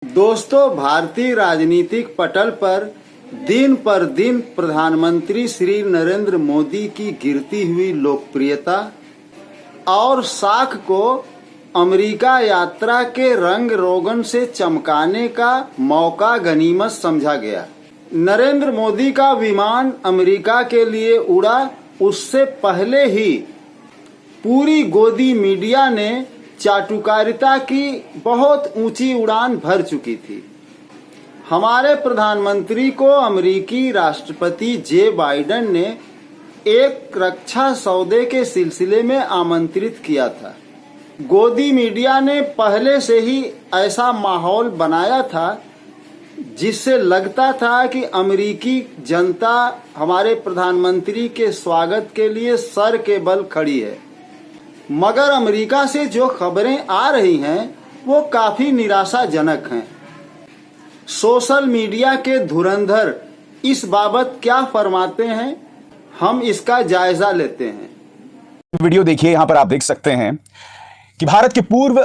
दोस्तों, भारतीय राजनीतिक पटल पर दिन प्रधानमंत्री श्री नरेंद्र मोदी की गिरती हुई लोकप्रियता और साख को अमेरिका यात्रा के रंग रोगन से चमकाने का मौका गनीमत समझा गया। नरेंद्र मोदी का विमान अमेरिका के लिए उड़ा, उससे पहले ही पूरी गोदी मीडिया ने चाटुकारिता की बहुत ऊंची उड़ान भर चुकी थी। हमारे प्रधानमंत्री को अमेरिकी राष्ट्रपति जे बाइडेन ने एक रक्षा सौदे के सिलसिले में आमंत्रित किया था। गोदी मीडिया ने पहले से ही ऐसा माहौल बनाया था जिससे लगता था कि अमेरिकी जनता हमारे प्रधानमंत्री के स्वागत के लिए सर के बल खड़ी है। मगर अमेरिका से जो खबरें आ रही हैं वो काफी निराशाजनक हैं। सोशल मीडिया के धुरंधर इस बाबत क्या फरमाते हैं, हम इसका जायजा लेते हैं। वीडियो देखिए, यहां पर आप देख सकते हैं कि भारत के पूर्व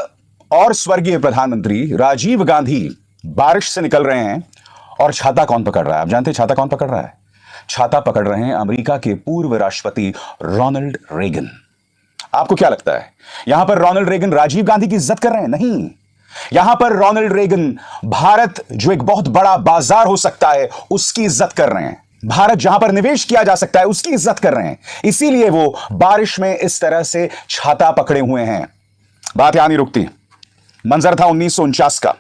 और स्वर्गीय प्रधानमंत्री राजीव गांधी बारिश से निकल रहे हैं और छाता कौन पकड़ रहा है? आप जानते हैं छाता कौन पकड़ रहा है? छाता पकड़ रहे हैं अमेरिका के पूर्व राष्ट्रपति रोनाल्ड रेगन। आपको क्या लगता है, यहां पर रोनाल्ड रेगन राजीव गांधी की इज्जत कर रहे हैं? नहीं, यहां पर रोनाल्ड रेगन भारत जो एक बहुत बड़ा बाजार हो सकता है उसकी इज्जत कर रहे हैं। भारत जहां पर निवेश किया जा सकता है उसकी इज्जत कर रहे हैं। इसीलिए वो बारिश में इस तरह से छाता पकड़े हुए हैं। बात यहां नहीं रुकती। मंजर था 1949 का।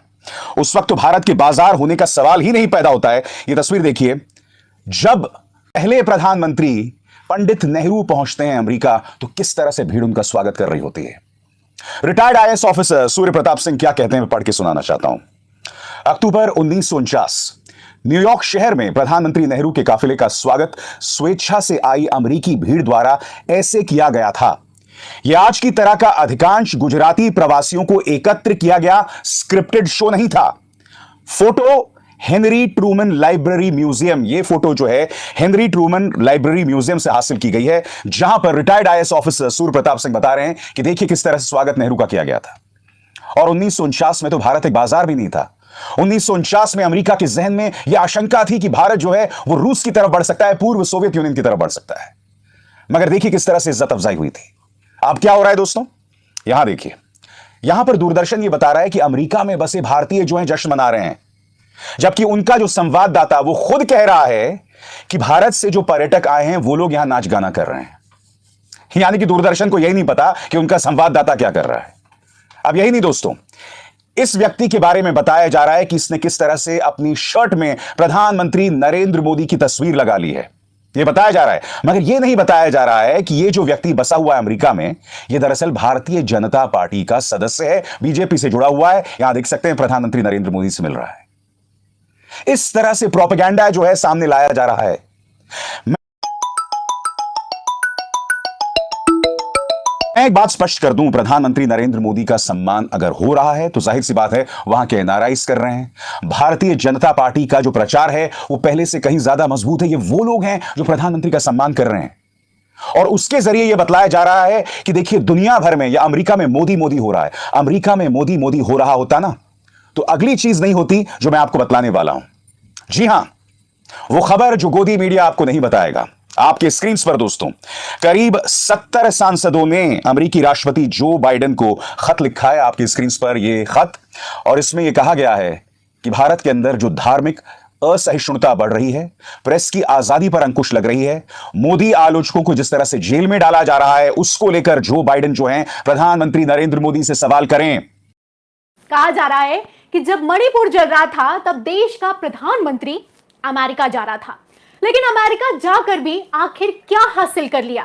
उस वक्त तो भारत के बाजार होने का सवाल ही नहीं पैदा होता है। यह तस्वीर देखिए, जब पहले प्रधानमंत्री पंडित नेहरू पहुंचते हैं अमेरिका तो किस तरह से भीड़ उनका स्वागत कर रही होती है। Retired IAS officer Surya Pratap Singh क्या कहते हैं, मैं पढ़ के सुनाना चाहता हूं। अक्टूबर 1949, न्यूयॉर्क शहर में प्रधानमंत्री नेहरू के काफिले का स्वागत स्वेच्छा से आई अमेरिकी भीड़ द्वारा ऐसे किया गया था। यह आज की तरह का अधिकांश गुजराती प्रवासियों को एकत्र किया गया स्क्रिप्टेड शो नहीं था। Photo Henry Truman library museum, यह फोटो जो है हेनरी ट्रूमन लाइब्रेरी म्यूजियम से हासिल की गई है, जहां पर retired IAS officer Surya Pratap Singh बता रहे हैं कि देखिए किस तरह से स्वागत नेहरू का किया गया था। और 1949 में तो भारत एक बाजार भी नहीं था। 1949 में अमेरिका के जहन में यह आशंका थी कि भारत जो है वो रूस की तरफ बढ़ सकता है, पूर्व सोवियत यूनियन की तरफ बढ़ सकता है। मगर देखिए किस तरह से इज्जत अफजाई हुई थी। अब क्या हो रहा है दोस्तों, यहां देखिए, यहां पर दूरदर्शन ये बता रहा है कि अमेरिका में बसे भारतीय जो हैं जश्न मना रहे हैं, जबकि उनका जो संवाददाता वो खुद कह रहा है कि भारत से जो पर्यटक आए हैं वो लोग यहां नाच गाना कर रहे हैं। यानी कि दूरदर्शन को यही नहीं पता कि उनका संवाददाता क्या कर रहा है। अब यही नहीं दोस्तों, इस व्यक्ति के बारे में बताया जा रहा है कि इसने किस तरह से अपनी शर्ट में प्रधानमंत्री नरेंद्र मोदी की तस्वीर लगा ली है। यह बताया जा रहा है, मगर यह नहीं बताया जा रहा है कि यह जो व्यक्ति बसा हुआ है अमेरिका में, यह दरअसल भारतीय जनता पार्टी का सदस्य है, बीजेपी से जुड़ा हुआ है। यहां देख सकते हैं प्रधानमंत्री नरेंद्र मोदी से मिल रहा है। इस तरह से प्रोपेगेंडा जो है सामने लाया जा रहा है। मैं एक बात स्पष्ट कर दूं, प्रधानमंत्री नरेंद्र मोदी का सम्मान अगर हो रहा है तो जाहिर सी बात है वहां के एनआरआईज कर रहे हैं। भारतीय जनता पार्टी का जो प्रचार है वो पहले से कहीं ज्यादा मजबूत है। ये वो लोग हैं जो प्रधानमंत्री का सम्मान कर रहे हैं और उसके जरिए यह बतलाया जा रहा है कि देखिए दुनिया भर में या अमेरिका में मोदी मोदी हो रहा है। अमेरिका में मोदी मोदी हो रहा होता ना तो अगली चीज नहीं होती जो मैं आपको बतलाने वाला हूं। जी हां, वो खबर जो गोदी मीडिया आपको नहीं बताएगा। आपके स्क्रीन पर दोस्तों, करीब 70 सांसदों ने अमेरिकी राष्ट्रपति जो बाइडेन को खत लिखा है। आपके स्क्रीन पर यह खत, और इसमें यह कहा गया है कि भारत के अंदर जो धार्मिक असहिष्णुता बढ़ रही है, प्रेस की आजादी पर अंकुश लग रही है, मोदी आलोचकों को जिस तरह से जेल में डाला जा रहा है, उसको लेकर जो बाइडेन जो है प्रधानमंत्री नरेंद्र मोदी से सवाल करें। कहा जा रहा है कि जब मणिपुर जल रहा था तब देश का प्रधानमंत्री अमेरिका जा रहा था, लेकिन अमेरिका जाकर भी आखिर क्या हासिल कर लिया?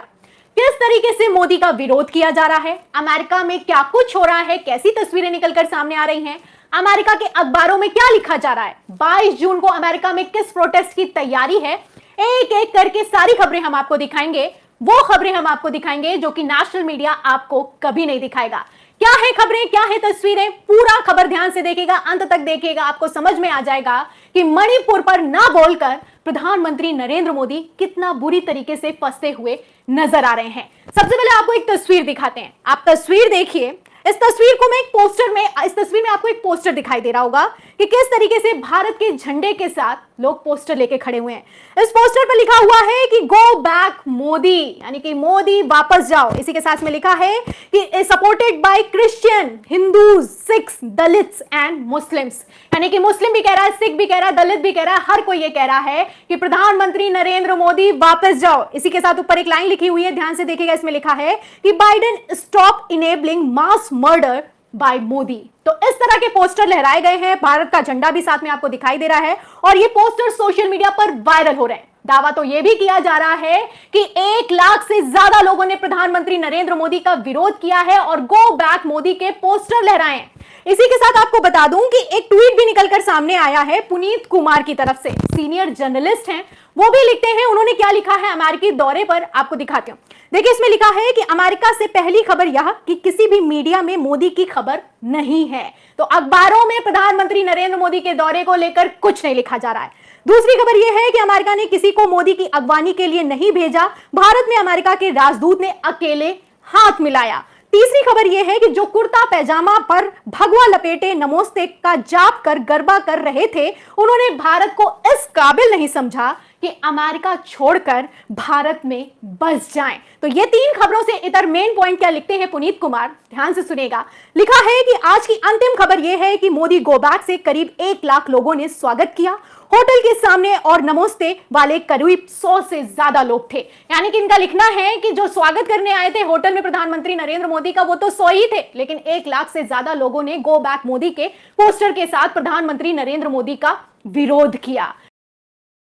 किस तरीके से मोदी का विरोध किया जा रहा है? अमेरिका में क्या कुछ हो रहा है? कैसी तस्वीरें निकलकर सामने आ रही हैं? अमेरिका के अखबारों में क्या लिखा जा रहा है? 22 जून को अमेरिका में किस प्रोटेस्ट की तैयारी है? एक एक करके सारी खबरें हम आपको दिखाएंगे। वो खबरें हम आपको दिखाएंगे जो कि नेशनल मीडिया आपको कभी नहीं दिखाएगा। क्या है खबरें, क्या है तस्वीरें, पूरा खबर ध्यान से देखिएगा, अंत तक देखिएगा, आपको समझ में आ जाएगा कि मणिपुर पर ना बोलकर प्रधानमंत्री नरेंद्र मोदी कितना बुरी तरीके से फंसते हुए नजर आ रहे हैं। सबसे पहले आपको एक तस्वीर दिखाते हैं। आप तस्वीर देखिए, इस तस्वीर में आपको एक पोस्टर दिखाई दे रहा होगा कि किस तरीके से भारत के झंडे के साथ लोग पोस्टर लेके खड़े हुए हैं। इस पोस्टर पर लिखा हुआ है कि गो बैक मोदी, यानी कि मोदी वापस जाओ। इसी के साथ में लिखा है कि supported by Christian, Hindus, Sikhs, Dalits and Muslims, यानी कि मुस्लिम भी कह रहा है, सिख भी कह रहा है, दलित भी कह रहा है, हर कोई ये कह रहा है कि प्रधानमंत्री नरेंद्र मोदी वापस जाओ। इसी के साथ ऊपर एक लाइन लिखी हुई है, ध्यान से देखिएगा, इसमें लिखा है कि Biden stop enabling mass murder by Modi. तो इस तरह के पोस्टर लहराए गए हैं, भारत का झंडा भी साथ में आपको दिखाई दे रहा है और ये पोस्टर सोशल मीडिया पर वायरल हो रहे हैं। दावा तो यह भी किया जा रहा है कि 1 लाख से ज्यादा लोगों ने प्रधानमंत्री नरेंद्र मोदी का विरोध किया है और गो बैक मोदी के पोस्टर लहराए हैं। इसी के साथ आपको बता दूं कि एक ट्वीट भी निकलकर सामने आया है पुनीत कुमार की तरफ से, सीनियर जर्नलिस्ट हैं, वो भी लिखते हैं। उन्होंने क्या लिखा है अमेरिकी दौरे पर, आपको दिखाते हूं। देखिए, इसमें लिखा है कि अमेरिका से पहली खबर यह कि किसी भी मीडिया में मोदी की खबर नहीं है। तो अखबारों में प्रधानमंत्री नरेंद्र मोदी के दौरे को लेकर कुछ नहीं लिखा जा रहा है। दूसरी खबर यह है कि अमेरिका ने किसी को मोदी की अगवानी के लिए नहीं भेजा, भारत में अमेरिका के राजदूत ने अकेले हाथ मिलाया। तीसरी खबर यह है कि जो कुर्ता पैजामा पर भगवा लपेटे नमोस्ते का जाप कर गरबा कर रहे थे, उन्होंने भारत को इस काबिल नहीं समझा कि अमेरिका छोड़कर भारत में बस जाएं। तो ये 3 खबरों से इधर मेन पॉइंट क्या लिखते हैं पुनीत कुमार, ध्यान से सुनेगा। लिखा है कि आज की अंतिम खबर यह है कि मोदी गो बैक से करीब 1 लाख लोगों ने स्वागत किया होटल के सामने और नमोस्ते वाले करीब 100 से ज्यादा लोग थे। यानी कि इनका लिखना है कि जो स्वागत करने आए थे होटल में प्रधानमंत्री नरेंद्र मोदी का, वो तो 100 ही थे, लेकिन 1 लाख से ज्यादा लोगों ने गो बैक मोदी के पोस्टर के साथ प्रधानमंत्री नरेंद्र मोदी का विरोध किया।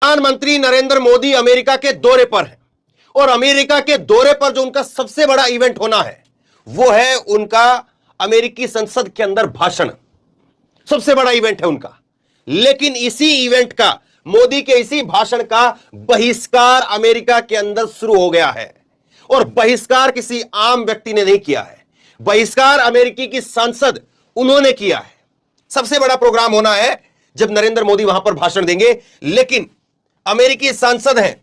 प्रधानमंत्री नरेंद्र मोदी अमेरिका के दौरे पर है और अमेरिका के दौरे पर जो उनका सबसे बड़ा इवेंट होना है वो है उनका अमेरिकी संसद के अंदर भाषण। सबसे बड़ा इवेंट है उनका, लेकिन इसी इवेंट का, मोदी के इसी भाषण का बहिष्कार अमेरिका के अंदर शुरू हो गया है। और बहिष्कार किसी आम व्यक्ति ने नहीं किया है, बहिष्कार अमेरिकी की सांसद उन्होंने किया है। सबसे बड़ा प्रोग्राम होना है जब नरेंद्र मोदी वहां पर भाषण देंगे, लेकिन अमेरिकी सांसद हैं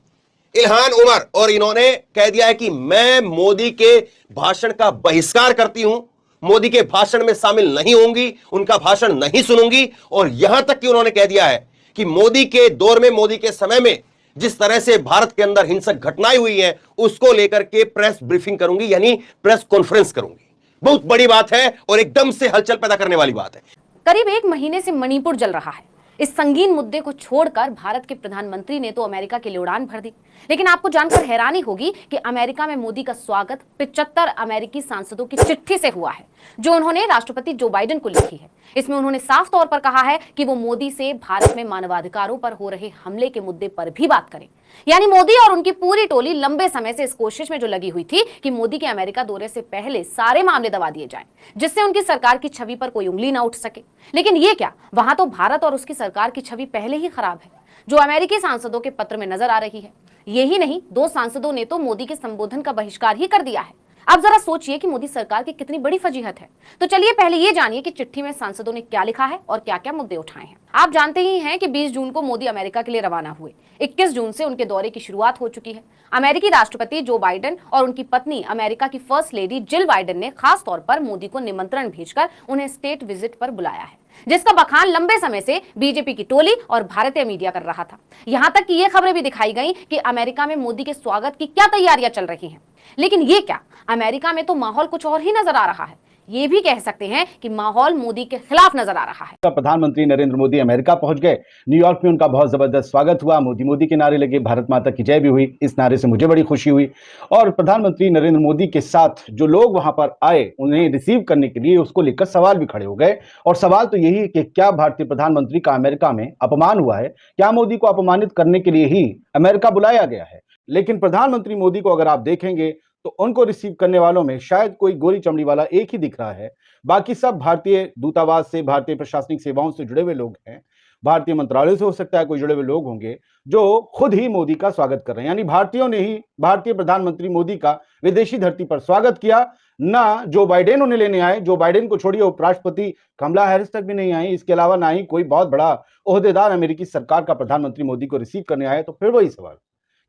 इल्हान उमर और इन्होंने कह दिया है कि मैं मोदी के भाषण का बहिष्कार करती हूं, मोदी के भाषण में शामिल नहीं होंगी, उनका भाषण नहीं सुनूंगी। और यहां तक कि उन्होंने कह दिया है कि मोदी के दौर में, मोदी के समय में जिस तरह से भारत के अंदर हिंसक घटनाएं हुई हैं उसको लेकर के प्रेस ब्रीफिंग करूंगी, यानी प्रेस कॉन्फ्रेंस करूंगी। बहुत बड़ी बात है और एकदम से हलचल पैदा करने वाली बात है। करीब 1 महीने से मणिपुर जल रहा है। इस संगीन मुद्दे को छोड़कर भारत के प्रधानमंत्री ने तो अमेरिका के लिए उड़ान भर दी, लेकिन आपको जानकर हैरानी होगी कि अमेरिका में मोदी का स्वागत 75 अमेरिकी सांसदों की चिट्ठी से हुआ है, जो उन्होंने राष्ट्रपति जो बाइडेन को लिखी है। इसमें उन्होंने साफ तौर पर कहा है कि वो मोदी से भारत में मानवाधिकारों पर हो रहे हमले के मुद्दे पर भी बात करें। यानी मोदी और उनकी पूरी टोली लंबे समय से इस कोशिश में जो लगी हुई थी कि मोदी के अमेरिका दौरे से पहले सारे मामले दबा दिए जाएं, जिससे उनकी सरकार की छवि पर कोई उंगली ना उठ सके। लेकिन ये क्या, वहां तो भारत और उसकी सरकार की छवि पहले ही खराब है, जो अमेरिकी सांसदों के पत्र में नजर आ रही है। यही नहीं, 2 सांसदों ने तो मोदी के संबोधन का बहिष्कार ही कर दिया है। अब जरा सोचिए कि मोदी सरकार की कितनी बड़ी फजीहत है। तो चलिए पहले ये जानिए कि चिट्ठी में सांसदों ने क्या लिखा है और क्या क्या मुद्दे उठाए हैं। आप जानते ही हैं कि 20 जून को मोदी अमेरिका के लिए रवाना हुए। 21 जून से उनके दौरे की शुरुआत हो चुकी है। अमेरिकी राष्ट्रपति जो बाइडेन और उनकी पत्नी अमेरिका की फर्स्ट लेडी जिल बाइडेन ने खास तौर पर मोदी को निमंत्रण भेजकर उन्हें स्टेट विजिट पर बुलाया है, जिसका बखान लंबे समय से बीजेपी की टोली और भारतीय मीडिया कर रहा था। यहां तक कि ये खबरें भी दिखाई गई कि अमेरिका में मोदी के स्वागत की क्या तैयारियां चल रही हैं। लेकिन ये क्या, अमेरिका में तो माहौल कुछ और ही नजर आ रहा है। ये भी कह सकते हैं कि माहौल मोदी के खिलाफ नजर आ रहा है। प्रधानमंत्री नरेंद्र मोदी अमेरिका पहुंच गए। न्यूयॉर्क में उनका बहुत जबरदस्त स्वागत हुआ, मोदी मोदी के नारे लगे, भारत माता की जय भी हुई। इस नारे से मुझे बड़ी खुशी हुई। और प्रधानमंत्री नरेंद्र मोदी के साथ जो लोग वहां पर आए उन्हें रिसीव करने के लिए, उसको लेकर सवाल भी खड़े हो गए। और सवाल तो यही कि क्या भारतीय प्रधानमंत्री का अमेरिका में अपमान हुआ है? क्या मोदी को अपमानित करने के लिए ही अमेरिका बुलाया गया है? लेकिन प्रधानमंत्री मोदी को अगर आप देखेंगे तो उनको रिसीव करने वालों में शायद कोई गोरी चमड़ी वाला एक ही दिख रहा है। बाकी सब भारतीय दूतावास से, भारतीय प्रशासनिक सेवाओं से जुड़े हुए लोग हैं। भारतीय मंत्रालय से हो सकता है कोई जुड़े हुए लोग होंगे जो खुद ही मोदी का स्वागत कर रहे हैं। यानी भारतीयों ने ही भारतीय प्रधानमंत्री मोदी का विदेशी धरती पर स्वागत किया, ना जो बाइडेन उन्हें लेने आए। जो बाइडेन को छोड़िए, उपराष्ट्रपति कमला हैरिस तक भी नहीं आई। इसके अलावा ना ही कोई बहुत बड़ा ओहदेदार अमेरिकी सरकार का प्रधानमंत्री मोदी को रिसीव करने आए। तो फिर वही सवाल,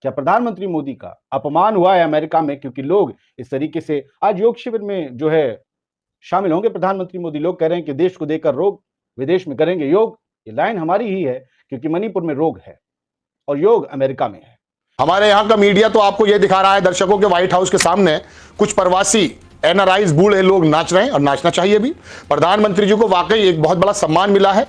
क्या प्रधानमंत्री मोदी का अपमान हुआ है अमेरिका में? क्योंकि लोग इस तरीके से आज योग शिविर में जो है शामिल होंगे प्रधानमंत्री मोदी। लोग कह रहे हैं कि देश को देकर रोग, विदेश में करेंगे योग। ये लाइन हमारी ही है, क्योंकि मणिपुर में रोग है और योग अमेरिका में है। हमारे यहाँ का मीडिया तो आपको यह दिखा रहा है दर्शकों के व्हाइट हाउस के सामने कुछ प्रवासी एनआरआईज बूढ़े लोग नाच रहे हैं, और नाचना चाहिए भी। प्रधानमंत्री जी को वाकई एक बहुत बड़ा सम्मान मिला है।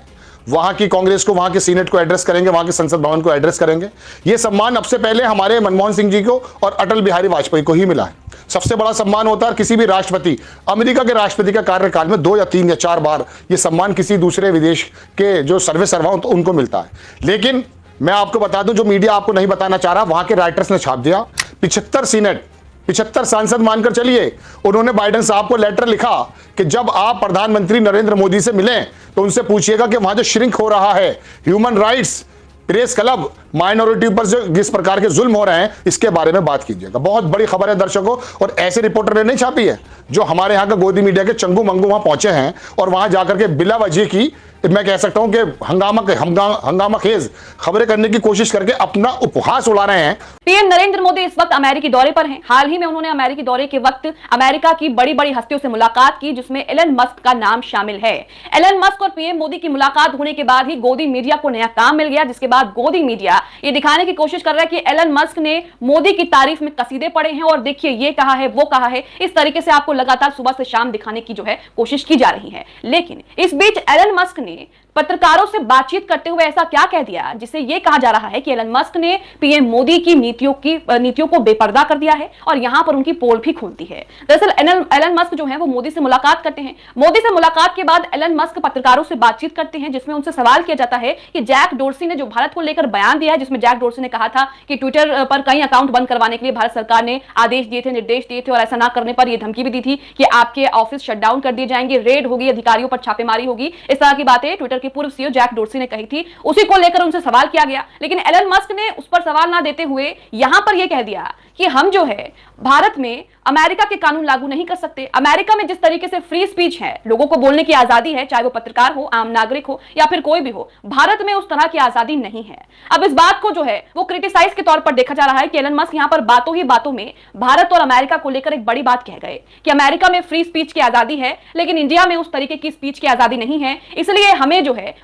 वहां की कांग्रेस को, वहां के सीनेट को एड्रेस करेंगे, वहां के संसद भवन को एड्रेस करेंगे। यह सम्मान सबसे पहले हमारे मनमोहन सिंह जी को और अटल बिहारी वाजपेयी को ही मिला है। सबसे बड़ा सम्मान होता है किसी भी राष्ट्रपति, अमेरिका के राष्ट्रपति का कार्यकाल में 2 या 3 या 4 बार यह सम्मान किसी दूसरे विदेश के जो सर्वे सर्वा हो तो उनको मिलता है। लेकिन मैं आपको बता दूं, जो मीडिया आपको नहीं बताना चाह रहा, वहां के राइटर्स ने छाप दिया। 75 सीनेट, 75 सांसद मानकर चलिए, उन्होंने बाइडेन साहब को लेटर लिखा कि जब आप प्रधानमंत्री नरेंद्र मोदी से मिलें तो उनसे पूछिएगा कि वहां जो श्रिंक हो रहा है, human rights, press club, minority पर जो जिस प्रकार के जुल्म हो रहे हैं, इसके बारे में बात कीजिएगा। बहुत बड़ी खबर है दर्शकों, और ऐसे रिपोर्टर ने नहीं छापी है। जो हमारे यहाँ का गोदी मीडिया के चंगू मंगू वहां पहुंचे हैं और वहां जाकर के बिला वजह की, मैं कह सकता हूं कि हंगामा खेज खबरें करने की कोशिश करके अपना उपहास उड़ा रहे हैं। पीएम नरेंद्र मोदी इस वक्त अमेरिकी दौरे पर हैं। हाल ही में उन्होंने अमेरिकी दौरे के वक्त अमेरिका की बड़ी बड़ी हस्तियों से मुलाकात की, जिसमें एलन मस्क का नाम शामिल है। एलन मस्क और पीएम मोदी की मुलाकात होने के बाद ही गोदी मीडिया को नया काम मिल गया, जिसके बाद गोदी मीडिया ये दिखाने की कोशिश कर रहा है कि एलन मस्क ने मोदी की तारीफ में कसीदे पढ़े हैं और देखिए ये कहा है, वो कहा है। इस तरीके से आपको लगातार सुबह से शाम दिखाने की जो है कोशिश की जा रही है। लेकिन इस बीच एलन मस्क ने पत्रकारों से बातचीत करते हुए ऐसा क्या कह दिया जिससे यह कहा जा रहा है कि एलन मस्क ने पीएम मोदी की नीतियों को बेपर्दा कर दिया है और यहां पर उनकी पोल भी खोलती है। दरअसल एलन मस्क जो है वो मोदी से मुलाकात करते हैं। मोदी से मुलाकात के बाद एलन मस्क पत्रकारों से बातचीत करते हैं, जिसमें उनसे सवाल किया जाता है कि जैक डोर्सी ने जो भारत को लेकर बयान दिया है, जिसमें जैक डोर्सी ने कहा था कि ट्विटर पर कई अकाउंट बंद करवाने के लिए भारत सरकार ने आदेश दिए थे, निर्देश दिए थे, और ऐसा ना करने पर यह धमकी भी दी थी कि आपके ऑफिस शटडाउन कर दिए जाएंगे, रेड होगी, अधिकारियों पर छापेमारी होगी। इस तरह की बातें ट्विटर के पूर्व सीईओ जैक डोर्सी ने कही थी। उसी को लेकर उनसे सवाल किया गया, लेकिन एलन मस्क ने उस पर सवाल ना देते हुए यहां पर यह कह दिया कि हम जो है भारत में अमेरिका के कानून लागू नहीं कर सकते। अमेरिका में जिस तरीके से फ्री स्पीच है, लोगों को बोलने की आजादी है, चाहे वो पत्रकार हो, आम नागरिक हो या फिर कोई भी हो, भारत में उस तरह की आजादी नहीं है। अब इस बात को जो है वो क्रिटिसाइज के तौर पर देखा जा रहा है कि एलन मस्क यहां पर बातों ही बातों में भारत और अमेरिका को लेकर एक बड़ी बात कह गए कि अमेरिका में फ्री स्पीच की आजादी है, लेकिन इंडिया में उस तरीके की स्पीच की आजादी नहीं है, इसलिए हमें जो है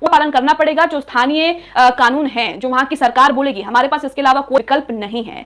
वो पालन करना पड़ेगा। जो स्थानीय कानून है, जो वहां की सरकार बोलेगी, हमारे पास इसके अलावा कोई विकल्प नहीं है।